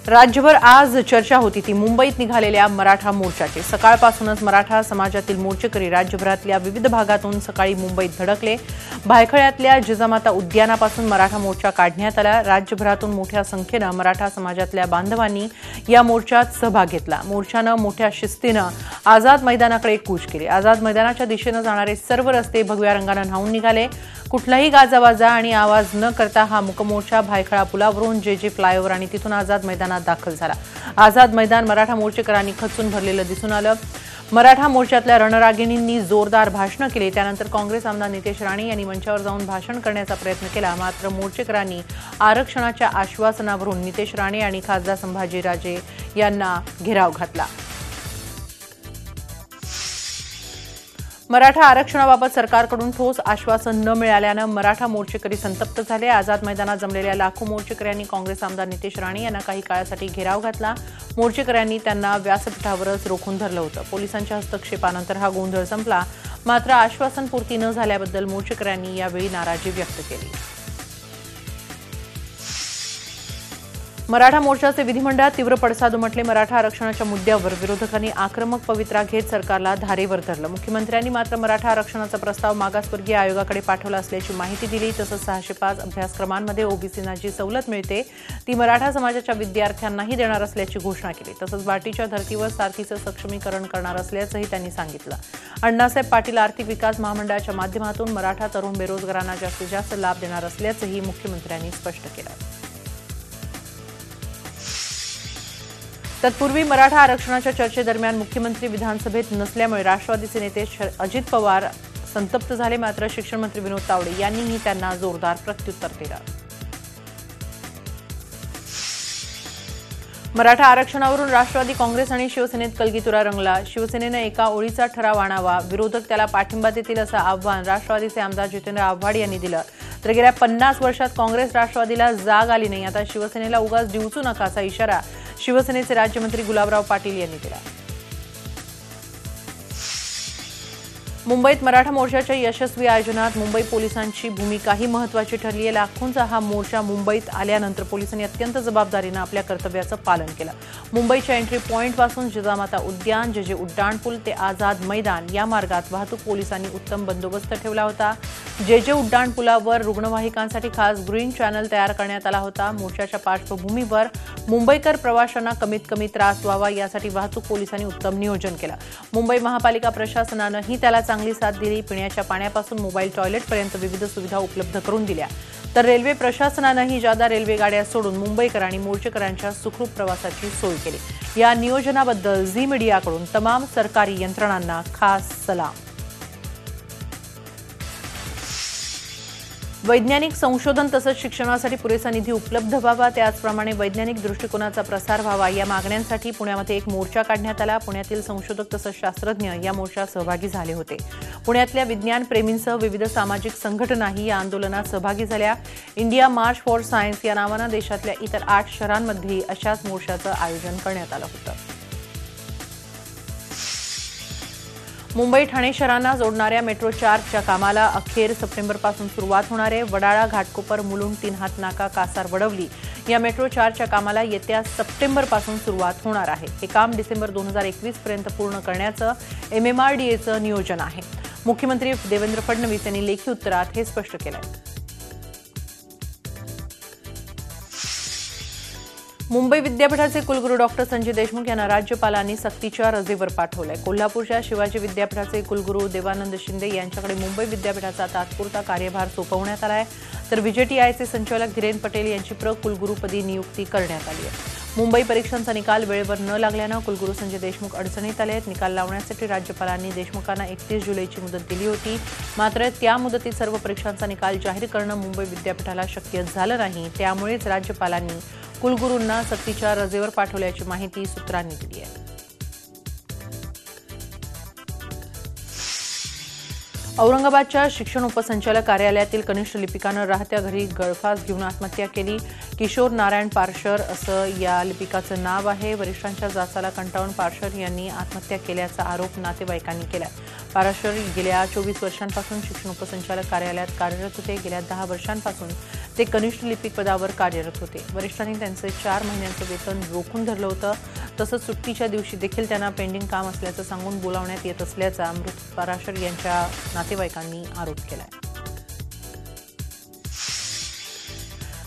राज्यभर आज चर्चा होती ती मुंबईत निघालेल्या मराठा मोर्चाची। सकाळपासूनच मराठा समाजातील मोर्चेकरी राज्यभरातल्या विविध भागातून सकाळी मुंबईत धडकले। भायखळ्यातल्या जिजामाता उद्यानापासून मराठा मोर्चा काढण्यात आला। राज्यभरातून मोठ्या संख्येने मराठा समाजातल्या बांधवांनी या मोर्चात सहभाग घेतला। मोर्चानं मोठ्या शिस्तीनं आझाद मैदानाकडे कूच केली। आझाद मैदानाच्या दिशेने जाणारे सर्व रस्ते भगव्या रंगाने न्हाऊन निघाले। कुठलाही गाजावाजा आणि आवाज न करता हा मुकमोर्चा भायखळा पुलावरून जे फ्लायओव्हर आणि तिथून आझाद मैदानात दाखल झाला। आझाद मैदान मराठा मोर्चेकरांनी खचून भरलेलं दिसून आलं। मराठा मोर्चातल्या रणरागिणींनी जोरदार भाषणं केली। त्यानंतर काँग्रेस आमदार नितेश राणे यांनी मंचावर जाऊन भाषण करण्याचा प्रयत्न केला, मात्र मोर्चेकरांनी आरक्षणाच्या आश्वासनावरून नितेश राणे आणि खासदार संभाजीराजे यांना घेराव घातला। मराठा आरक्षणाबाबत सरकारकडून ठोस आश्वासन न मिळाल्यानं मराठा मोर्चेकरी संतप्त झाले। आझाद मैदानात जमलेल्या लाखो मोर्चेकऱ्यांनी काँग्रेस आमदार नितेश राणे यांना काही काळासाठी घेराव घातला। मोर्चेकऱ्यांनी त्यांना व्यासपीठावरच रोखून धरलं होतं। पोलिसांच्या हस्तक्षेपानंतर हा गोंधळ संपला, मात्र आश्वासनपूर्ती न झाल्याबद्दल मोर्चेकऱ्यांनी यावेळी नाराजी व्यक्त केली। मराठा मोर्चाचे विधिमंडळात तीव्र पडसाद उमटले। मराठा आरक्षणाच्या मुद्द्यावर विरोधकांनी आक्रमक पवित्रा घेत सरकारला धारेवर धरलं। मुख्यमंत्र्यांनी मात्र मराठा आरक्षणाचा प्रस्ताव मागासवर्गीय आयोगाकडे पाठवला असल्याची माहिती दिली। तसंच 605 अभ्यासक्रमांमध्ये ओबीसींना जी सवलत मिळते ती मराठा समाजाच्या विद्यार्थ्यांनाही देणार असल्याची घोषणा केली। तसंच बार्टीच्या धर्तीवर सारथीचं सक्षमीकरण करणार असल्याचंही त्यांनी सांगितलं। अण्णासाहेब पाटील आर्थिक विकास महामंडळाच्या माध्यमातून मराठा तरुण बेरोजगारांना जास्तीत जास्त लाभ देणार असल्याचंही मुख्यमंत्र्यांनी स्पष्ट केलं। तत्पूर्वी मराठा आरक्षणाच्या चर्चेदरम्यान मुख्यमंत्री विधानसभेत नसल्यामुळे राष्ट्रवादीचे नेते अजित पवार संतप्त झाले, मात्र शिक्षण मंत्री विनोद तावडे यांनीही त्यांना जोरदार प्रत्युत्तर दिलं। मराठा आरक्षणावरून राष्ट्रवादी काँग्रेस आणि शिवसेनेत कलगीतुरा रंगला। शिवसेनेनं एका ओळीचा ठराव आणावा, विरोधक त्याला पाठिंबा देतील असं आव्हान राष्ट्रवादीचे आमदार जितेंद्र आव्हाड यांनी दिलं। तर गेल्या 50 वर्षात काँग्रेस राष्ट्रवादीला जाग आली नाही, आता शिवसेनेला उगाच डिवचू नका असा इशारा शिवसेनेचे राज्यमंत्री गुलाबराव पाटील यांनी दिला। मुंबईत मराठा मोर्चाच्या यशस्वी आयोजनात मुंबई पोलिसांची भूमिकाही महत्त्वाची ठरली आहे। लाखोंचा हा मोर्चा मुंबईत आल्यानंतर पोलिसांनी अत्यंत जबाबदारीनं आपल्या कर्तव्याचं पालन केलं। मुंबईच्या एंट्री पॉईंटपासून जिजामाता उद्यान, जे उड्डाणपूल ते आझाद मैदान या मार्गात वाहतूक पोलिसांनी उत्तम बंदोबस्त ठेवला होता। जे उड्डाणपुलावर रुग्णवाहिकांसाठी खास ग्रीन चॅनल तयार करण्यात आला होता। मोर्चाच्या पार्श्वभूमीवर मुंबईकर प्रवाशांना कमीत कमी त्रास व्हावा यासाठी वाहतूक पोलिसांनी उत्तम नियोजन केलं। मुंबई महापालिका प्रशासनानंही त्याला चांगली साथ दिली। पिण्याच्या पाण्यापासून मोबाईल टॉयलेटपर्यंत विविध सुविधा उपलब्ध करून दिल्या। तर रेल्वे प्रशासनानंही जादा रेल्वे गाड्या सोडून मुंबईकर आणि मोर्चेकरांच्या सुखरूप प्रवासाची सोय केली। या नियोजनाबद्दल झी मीडियाकडून तमाम सरकारी यंत्रणांना खास सलाम। वैज्ञानिक संशोधन तसंच शिक्षणासाठी पुरेसा निधी उपलब्ध व्हावा, त्याचप्रमाणे वैज्ञानिक दृष्टिकोनाचा प्रसार व्हावा या मागण्यांसाठी पुण्यामध्ये एक मोर्चा काढण्यात आला। पुण्यातील संशोधक तसंच शास्त्रज्ञ या मोर्चात सहभागी झाले होते। पुण्यातल्या विज्ञान प्रेमींसह विविध सामाजिक संघटनाही या आंदोलनात सहभागी झाल्या। इंडिया मार्च फॉर सायन्स या नावानं देशातल्या इतर 8 शहरांमध्ये अशाच मोर्चाचं आयोजन करण्यात आलं होतं। मुंबई ठाणे शहरांना जोडणाऱ्या मेट्रो 4च्या कामाला अखेर सप्टेंबरपासून सुरुवात होणार आहे। वडाळा, घाटकोपर, मुलुंड, तीनहात नाका, कासार, वडवली या मेट्रो 4च्या कामाला येत्या सप्टेंबरपासून सुरुवात होणार आहे। हे काम डिसेंबर 2021 पर्यंत पूर्ण करण्याचं MMRDAचं नियोजन आहे। मुख्यमंत्री देवेंद्र फडणवीस यांनी लेखी उत्तरात हे स्पष्ट केलं आहे। मुंबई विद्यापीठाचे कुलगुरू डॉक्टर संजय देशमुख यांना राज्यपालांनी सक्तीच्या रजेवर पाठवलंय। कोल्हापूरच्या शिवाजी विद्यापीठाचे कुलगुरू देवानंद शिंदे यांच्याकडे मुंबई विद्यापीठाचा तात्पुरता कार्यभार सोपवण्यात आलाय। तर विजेटीआयचे संचालक धीरेन पटेल यांची कुलगुरूपदी नियुक्ती करण्यात आली आहे। मुंबई परीक्षांचा निकाल वेळेवर न लागल्यानं कुलगुरू संजय देशमुख अडचणीत आले आहेत। निकाल लावण्यासाठी राज्यपालांनी देशमुखांना 31 जुलैची मुदत दिली होती, मात्र त्या मुदतीत सर्व परीक्षांचा निकाल जाहीर करणं मुंबई विद्यापीठाला शक्य झालं नाही। त्यामुळेच राज्यपालांनी कुलगुरूंना सक्तीच्या रजेवर पाठवल्याची माहिती सूत्रांनी दिली आहे। औरंगाबादच्या शिक्षण उपसंचालक कार्यालयातील कनिष्ठ लिपिकानं राहत्या घरी गळफास घेऊन आत्महत्या केली। किशोर नारायण पारशर असं या लिपिकाचं नाव आहे। वरिष्ठांच्या जाचाला कंटाळून पारशर यांनी आत्महत्या केल्याचा आरोप नातेवाईकांनी केला। पारशर गेल्या 24 वर्षांपासून शिक्षण उपसंचालक कार्यालयात कार्यरत होते। गेल्या 10 वर्षांपासून ते कनिष्ठ लिपिक पदावर कार्यरत होते। वरिष्ठांनी त्यांचे 4 महिन्यांचं वेतन रोखून धरलं होतं। तसंच सुट्टीच्या दिवशी देखील त्यांना पेंडिंग काम असल्याचं सांगून बोलावण्यात येत असल्याचा मृत पराशर यांच्या नातेवाईकांनी आरोप केलाय।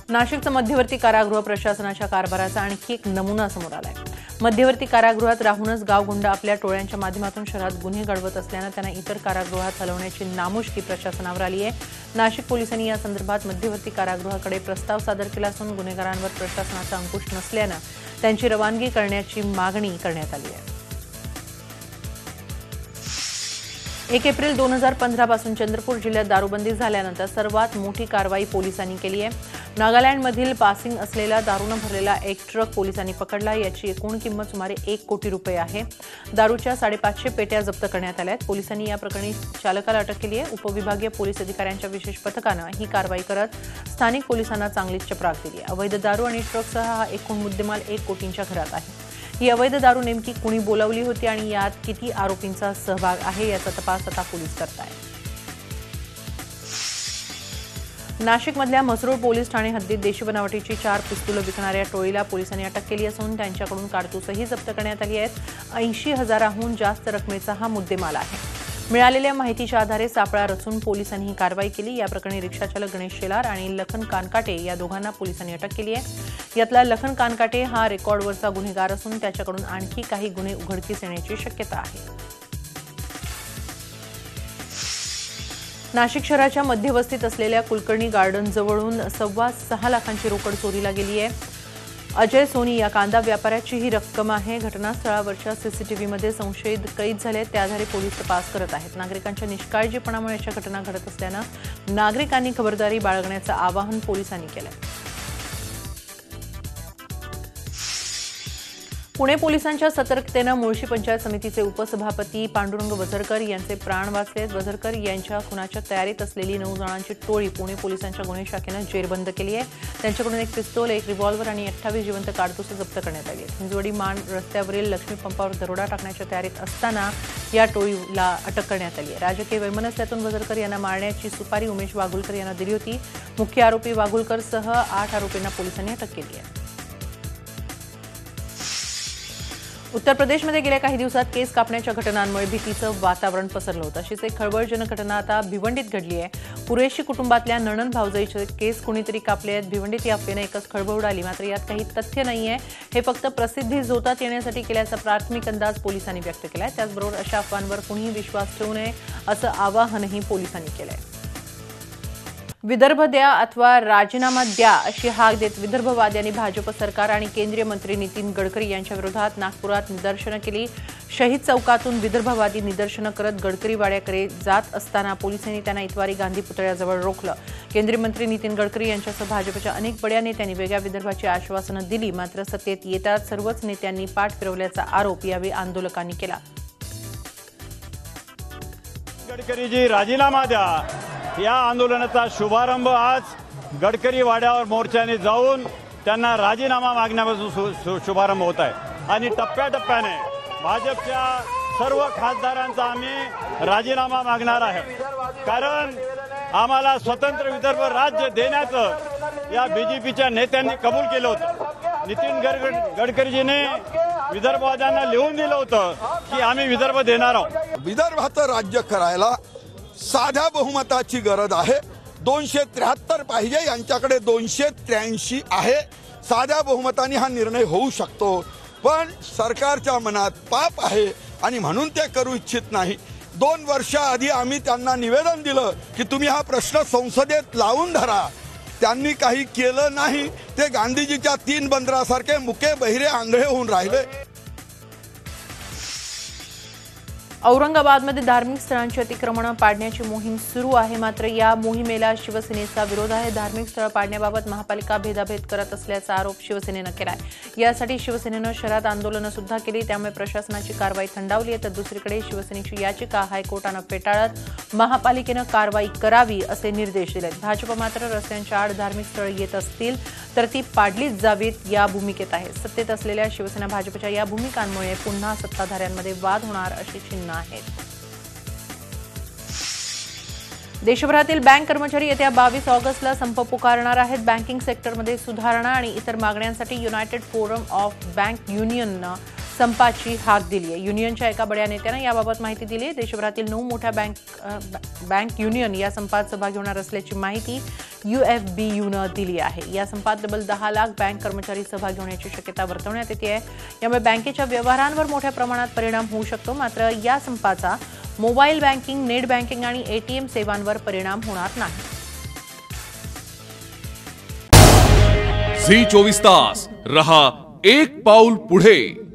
नाशिकचं मध्यवर्ती कारागृह प्रशासनाच्या कारभाराचा आणखी एक नमुना समोर आलाय। मध्यवर्ती कारागृहात राहूनच गावगुंड आपल्या टोळ्यांच्या माध्यमातून शहरात गुन्हे घडवत असल्यानं त्यांना इतर कारागृहात हलवण्याची नामुष्की प्रशासनावर आली आहे। नाशिक पोलिसांनी या संदर्भात मध्यवर्ती कारागृहाकडे प्रस्ताव सादर केला असून गुन्हेगारांवर प्रशासनाचा अंकुश नसल्यानं त्यांची रवानगी करण्याची मागणी करण्यात आली आहे। 1 एप्रिल 2015 पासून चंद्रपूर जिल्ह्यात दारूबंदी झाल्यानंतर सर्वात मोठी कारवाई पोलिसांनी केली आहे। नागालँडमधील पासिंग असलेला दारूनं भरलेला एक ट्रक पोलिसांनी पकडला। याची एकूण किंमत सुमारे 1 कोटी रुपये आहे। दारूच्या 550 पेट्या जप्त करण्यात आल्या आहेत। पोलिसांनी या प्रकरणी चालकाला अटक केली आहे। उपविभागीय पोलीस अधिकाऱ्यांच्या विशेष पथकानं ही कारवाई करत स्थानिक पोलिसांना चांगलीच चपराक दिली आहे। अवैध दारू आणि ट्रकसह हा एकूण मुद्देमाल 1 कोटींच्या घरात आहे। ही अवैध दारू नेमकी कुणी बोलावली होती आणि यात किती आरोपींचा सहभाग आहे याचा तपास आता पोलीस करतायत। नाशिकमधल्या म्हसरूळ पोलीस ठाणे हद्दीत देशी बनावटीची 4 पिस्तूल विकणाऱ्या टोळीला पोलिसांनी अटक केली असून त्यांच्याकडून कारतूसही जप्त करण्यात आली आहेत। 80,000हून जास्त रकमेचा हा मुद्देमाल आहे। मिळालेल्या माहितीच्या आधारे सापळा रचून पोलिसांनी ही कारवाई केली। या प्रकरणी रिक्षाचालक गणेश शेलार आणि लखन कानकाटे या दोघांना पोलिसांनी अटक केली आहे। यातला लखन कानकाटे हा रेकॉर्डवरचा गुन्हेगार असून त्याच्याकडून आणखी काही गुन्हे उघडकीस येण्याची शक्यता आहे। नाशिक शहराच्या मध्यवस्तीत असलेल्या कुलकर्णी गार्डन जवळून 6.25 लाखांची रोकड चोरीला गेली आहे। अजय सोनी या कांदा व्यापाऱ्याची ही रक्कम आहे। घटनास्थळावरच्या सीसीटीव्हीमध्ये संशयित कैद झाले, त्या आधारे पोलीस तपास करत आहेत। नागरिकांच्या निष्काळजीपणामुळे अशा घटना घडत असल्यानं नागरिकांनी खबरदारी बाळगण्याचं आवाहन पोलिसांनी केलंय। पुणे पोलिसांच्या सतर्कतेनं मुळशी पंचायत समितीचे उपसभापती पांडुरंग वझरकर यांचे प्राण वाचले। वझरकर यांच्या खुनाच्या तयारीत असलेली 9 जणांची टोळी पुणे पोलिसांच्या गुन्हे शाखेनं जेरबंद केली आहे। त्यांच्याकडून 1 पिस्तूल, 1 रिव्हॉल्व्हर आणि 28 जिवंत कारतूस जप्त करण्यात आली आहेत। हिंजवडी मान रस्त्यावरील लक्ष्मी पंपावर दरोडा टाकण्याच्या तयारीत असताना या टोळीला अटक करण्यात आली आहे। राजकीय वैमनस्यातून वझरकर यांना मारण्याची सुपारी उमेश वाघुलकर यांना दिली होती। मुख्य आरोपी वाघुलकरसह 8 आरोपींना पोलिसांनी अटक केली आहे। उत्तर प्रदेशमध्ये गेल्या काही दिवसात केस कापण्याच्या घटनांमुळे भीतीचं वातावरण पसरलं होतं। अशीच एक खळबळजनक घटना आता भिवंडीत घडली आहे। कुरेशी कुटुंबातल्या नणंद भावजाईचे केस कुणीतरी कापले आहेत। भिवंडीत या अफवेने एकच खळबळ उडाली, मात्र यात काही तथ्य नाहीये। हे फक्त प्रसिद्धी झोतात येण्यासाठी केल्याचा प्राथमिक अंदाज पोलिसांनी व्यक्त केलाय। त्याचबरोबर अशा अफवांवर कुणीही विश्वास ठेवू नये असं आवाहनही पोलिसांनी केलंय। विदर्भ द्या अथवा राजीनामा द्या अशी हाक देत विदर्भवाद्यांनी भाजप सरकार आणि केंद्रीय मंत्री नितीन गडकरी यांच्या विरोधात नागपुरात निदर्शनं केली। शहीद चौकातून विदर्भवादी निदर्शनं करत गडकरी वाड्याकडे जात असताना पोलिसांनी त्यांना इतवारी गांधी पुतळ्याजवळ रोखलं। केंद्रीय मंत्री नितीन गडकरी यांच्यासह भाजपच्या अनेक बड्या नेत्यांनी वेगळ्या विदर्भाची आश्वासनं दिली, मात्र सत्तेत येताच सर्वच नेत्यांनी पाठ फिरवल्याचा आरोप यावेळी आंदोलकांनी केला। गडकरीजी राजीनामा द्या या आंदोलनाचा शुभारंभ आज गडकरी वाड्यावर मोर्चाने जाऊन त्यांना राजीनामा मागण्यापासून शुभारंभ होत आहे आणि टप्प्याटप्प्याने भाजपच्या सर्व खासदारांचा आम्ही राजीनामा मागणार आहे। कारण आम्हाला स्वतंत्र विदर्भ राज्य देण्याचं या बीजेपीच्या नेत्यांनी कबूल केलं होतं। नितीन गडकरीजीने विदर्भवाद्यांना लिहून दिलं होतं की आम्ही विदर्भ देणार आहोत। विदर्भाचं राज्य करायला साध्या बहुमताची गरज आहे। 273 पाहिजे, यांच्याकडे 283 आहे। साध्या बहुमताने हा निर्णय होऊ शकतो, पण सरकारच्या मनात पाप आहे आणि म्हणून ते करू इच्छित नाही। 2 वर्षाआधी आम्ही त्यांना निवेदन दिलं की तुम्ही हा प्रश्न संसदेत लावून धरा, त्यांनी काही केलं नाही। ते गांधीजीच्या 3 बंदरासारखे मुके बहिरे आंधळे होऊन राहिले। औरंगाबादमध्ये धार्मिक स्थळांची अतिक्रमणं पाडण्याची मोहीम सुरू आहे, मात्र या मोहिमेला शिवसेनेचा विरोध आहे। धार्मिक स्थळं पाडण्याबाबत महापालिका भेदाभेद करत असल्याचा आरोप शिवसेनेनं केलाय। यासाठी शिवसेनेनं शहरात आंदोलनं सुद्धा केली, त्यामुळे प्रशासनाची कारवाई थंडावली आहे। तर दुसरीकडे शिवसेनेची याचिका हायकोर्टानं फेटाळत महापालिकेनं कारवाई करावी असे निर्देश दिलेत। भाजप मात्र रस्त्यांच्या आड धार्मिक स्थळं येत असतील तर ती पाडलीच जावीत या भूमिकेत आहे। सत्तेत असलेल्या शिवसेना भाजपच्या या भूमिकांमुळे पुन्हा सत्ताधाऱ्यांमध्ये वाद होणार अशी चिन्ह आहेत। देशभरातील बँक कर्मचारी येत्या 22 ऑगस्टला संप पुकारणार आहेत. बँकिंग सेक्टरमध्ये सुधारणा आणि इतर मागण्यांसाठी युनायटेड फोरम ऑफ बँक युनियननं संपाची हाक दिली आहे. युनियनच्या एका बड्या नेत्यानं याबाबत माहिती दिली आहे. देशभरातील 9 मोठ्या बँक युनियन या संपात सहभागी होणार असल्याची माहिती UFBUनं दिली आहे. या संपात तब्बल 10 लाख बँक कर्मचारी सहभागी होण्याची शक्यता वर्तवण्यात येते आहे. यामुळे बँकेच्या व्यवहारांवर मोठ्या प्रमाणात परिणाम होऊ शकतो. मात्र या संपाचा मोबाईल बँकिंग, नेट बँकिंग आणि ATM सेवांवर परिणाम होणार नाही. झी 24 तास रहा एक पाऊल पुढे.